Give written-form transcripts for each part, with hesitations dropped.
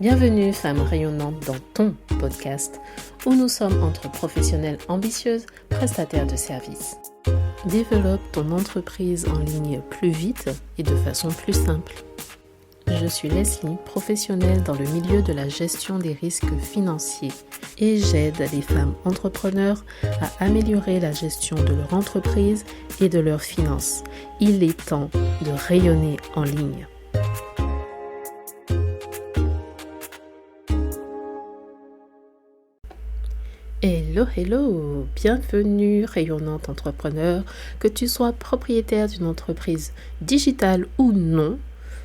Bienvenue, femme rayonnante, dans ton podcast où nous sommes entre professionnelles ambitieuses, prestataires de services. Développe ton entreprise en ligne plus vite et de façon plus simple. Je suis Leslie, professionnelle dans le milieu de la gestion des risques financiers et j'aide les femmes entrepreneurs à améliorer la gestion de leur entreprise et de leurs finances. Il est temps de rayonner en ligne. Hello, bienvenue rayonnante entrepreneur, que tu sois propriétaire d'une entreprise digitale ou non.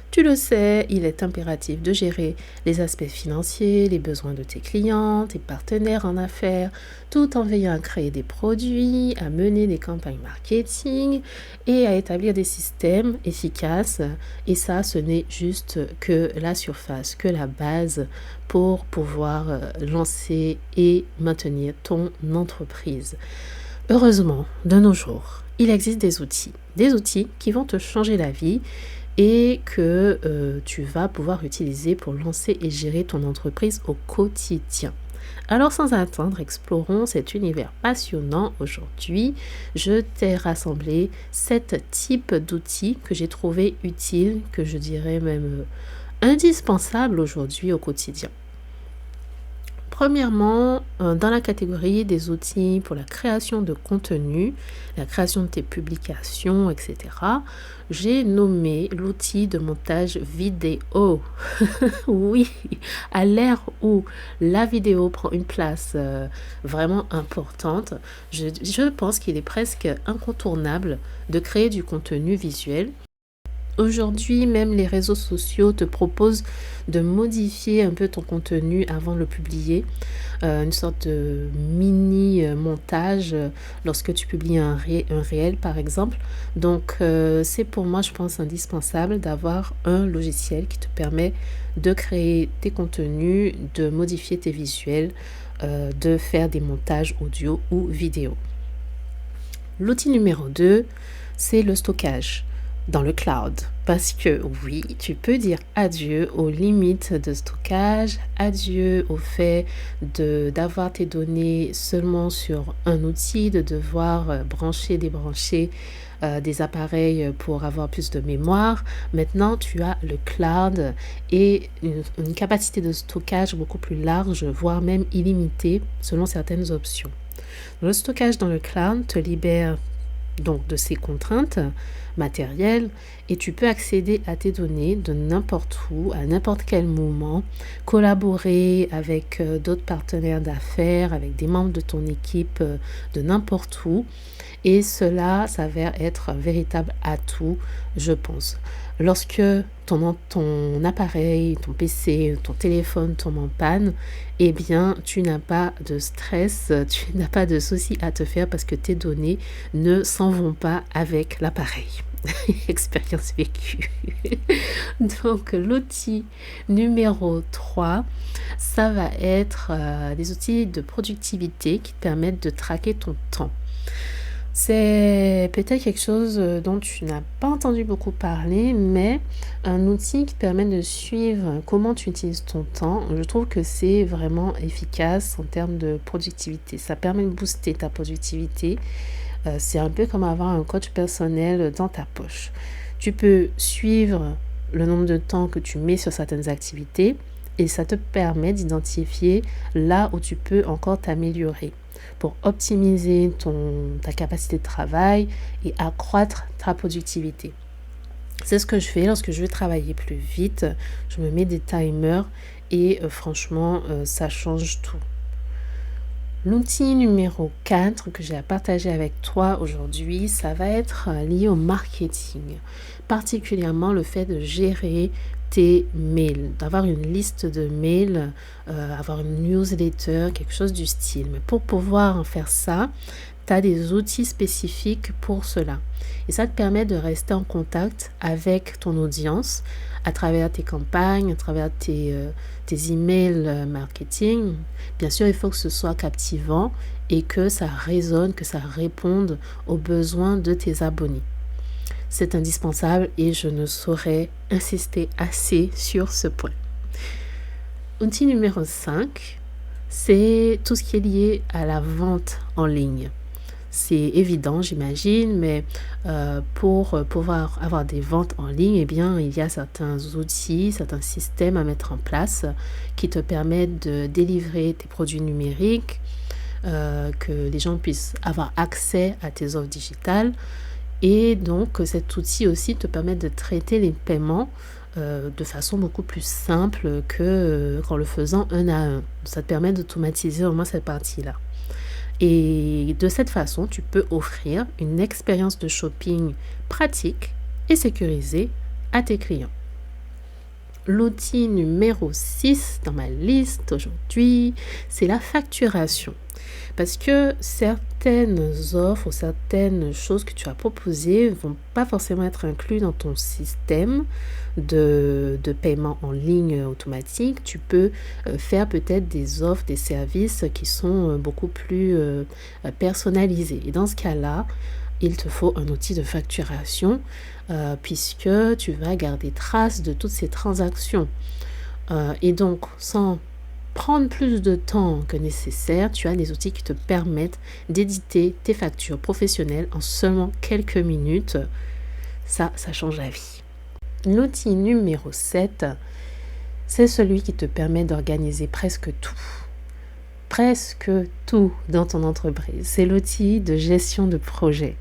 Tu le sais, il est impératif de gérer les aspects financiers, les besoins de tes clients, tes partenaires en affaires, tout en veillant à créer des produits, à mener des campagnes marketing et à établir des systèmes efficaces. Et ça, ce n'est juste que la surface, que la base pour pouvoir lancer et maintenir ton entreprise. Heureusement, de nos jours, il existe des outils qui vont te changer la vie et que tu vas pouvoir utiliser pour lancer et gérer ton entreprise au quotidien. Alors sans attendre, explorons cet univers passionnant aujourd'hui. Je t'ai rassemblé 7 types d'outils que j'ai trouvés utiles, que je dirais même indispensables aujourd'hui au quotidien. Premièrement, dans la catégorie des outils pour la création de contenu, la création de tes publications, etc., j'ai nommé l'outil de montage vidéo. Oui, à l'ère où la vidéo prend une place vraiment importante, je pense qu'il est presque incontournable de créer du contenu visuel. Aujourd'hui, même les réseaux sociaux te proposent de modifier un peu ton contenu avant de le publier, une sorte de mini-montage lorsque tu publies un réel par exemple. Donc, c'est pour moi, je pense, indispensable d'avoir un logiciel qui te permet de créer tes contenus, de modifier tes visuels, de faire des montages audio ou vidéo. L'outil numéro 2, c'est le stockage dans le cloud, parce que oui, tu peux dire adieu aux limites de stockage, adieu au fait d'avoir tes données seulement sur un outil, de devoir brancher, débrancher des appareils pour avoir plus de mémoire. Maintenant, tu as le cloud et une capacité de stockage beaucoup plus large, voire même illimitée, selon certaines options. Le stockage dans le cloud te libère donc de ces contraintes matérielles et tu peux accéder à tes données de n'importe où, à n'importe quel moment, collaborer avec d'autres partenaires d'affaires, avec des membres de ton équipe de n'importe où, et cela s'avère être un véritable atout, je pense. Lorsque ton appareil, ton PC, ton téléphone tombe en panne, eh bien, tu n'as pas de stress, tu n'as pas de soucis à te faire parce que tes données ne s'en vont pas avec l'appareil. Expérience vécue. Donc, l'outil numéro 3, ça va être des outils de productivité qui te permettent de traquer ton temps. C'est peut-être quelque chose dont tu n'as pas entendu beaucoup parler, mais un outil qui permet de suivre comment tu utilises ton temps, je trouve que c'est vraiment efficace en termes de productivité. Ça permet de booster ta productivité. C'est un peu comme avoir un coach personnel dans ta poche. Tu peux suivre le nombre de temps que tu mets sur certaines activités et ça te permet d'identifier là où tu peux encore t'améliorer pour optimiser ta capacité de travail et accroître ta productivité. C'est ce que je fais lorsque je veux travailler plus vite. Je me mets des timers et franchement, ça change tout. L'outil numéro 4 que j'ai à partager avec toi aujourd'hui, ça va être lié au marketing, particulièrement le fait de gérer tes mails, d'avoir une liste de mails, avoir une newsletter, quelque chose du style. Mais pour pouvoir en faire ça, tu as des outils spécifiques pour cela. Et ça te permet de rester en contact avec ton audience à travers tes campagnes, à travers tes emails marketing. Bien sûr, il faut que ce soit captivant et que ça résonne, que ça réponde aux besoins de tes abonnés. C'est indispensable et je ne saurais insister assez sur ce point. Outil numéro 5, c'est tout ce qui est lié à la vente en ligne. C'est évident, j'imagine, mais pour pouvoir avoir des ventes en ligne, eh bien, il y a certains outils, certains systèmes à mettre en place qui te permettent de délivrer tes produits numériques, que les gens puissent avoir accès à tes offres digitales. Et donc, cet outil aussi te permet de traiter les paiements de façon beaucoup plus simple que qu'en le faisant un à un. Ça te permet d'automatiser au moins cette partie-là. Et de cette façon, tu peux offrir une expérience de shopping pratique et sécurisée à tes clients. L'outil numéro 6 dans ma liste aujourd'hui, c'est la facturation. Parce que certaines offres ou certaines choses que tu as proposées ne vont pas forcément être incluses dans ton système de paiement en ligne automatique. Tu peux faire peut-être des offres, des services qui sont beaucoup plus personnalisés. Et dans ce cas-là, il te faut un outil de facturation puisque tu vas garder trace de toutes ces transactions. Et donc, sans prendre plus de temps que nécessaire, tu as des outils qui te permettent d'éditer tes factures professionnelles en seulement quelques minutes. Ça change la vie. L'outil numéro 7, c'est celui qui te permet d'organiser presque tout dans ton entreprise. C'est l'outil de gestion de projet.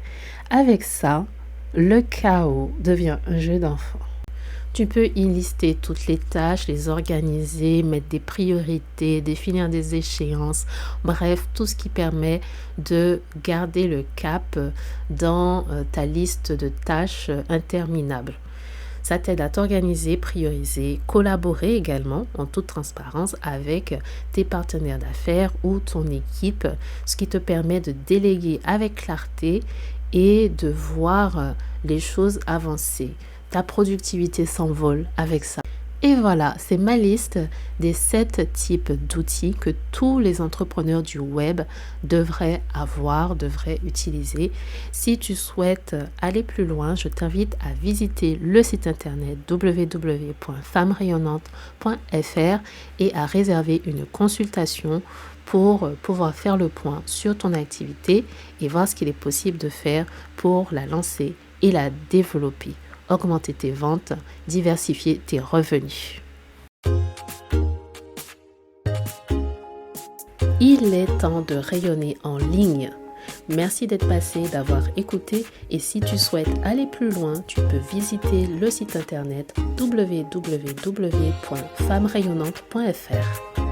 Avec ça, le chaos devient un jeu d'enfant. Tu peux y lister toutes les tâches, les organiser, mettre des priorités, définir des échéances, bref, tout ce qui permet de garder le cap dans ta liste de tâches interminables. Ça t'aide à t'organiser, prioriser, collaborer également en toute transparence avec tes partenaires d'affaires ou ton équipe, ce qui te permet de déléguer avec clarté et de voir les choses avancer. Ta productivité s'envole avec ça. Et voilà, c'est ma liste des 7 types d'outils que tous les entrepreneurs du web devraient avoir, devraient utiliser. Si tu souhaites aller plus loin, je t'invite à visiter le site internet www.femmesrayonnantes.fr et à réserver une consultation pour pouvoir faire le point sur ton activité et voir ce qu'il est possible de faire pour la lancer et la développer. Augmenter tes ventes, diversifier tes revenus. Il est temps de rayonner en ligne. Merci d'être passé, d'avoir écouté et si tu souhaites aller plus loin, tu peux visiter le site internet www.femmesrayonnantes.fr.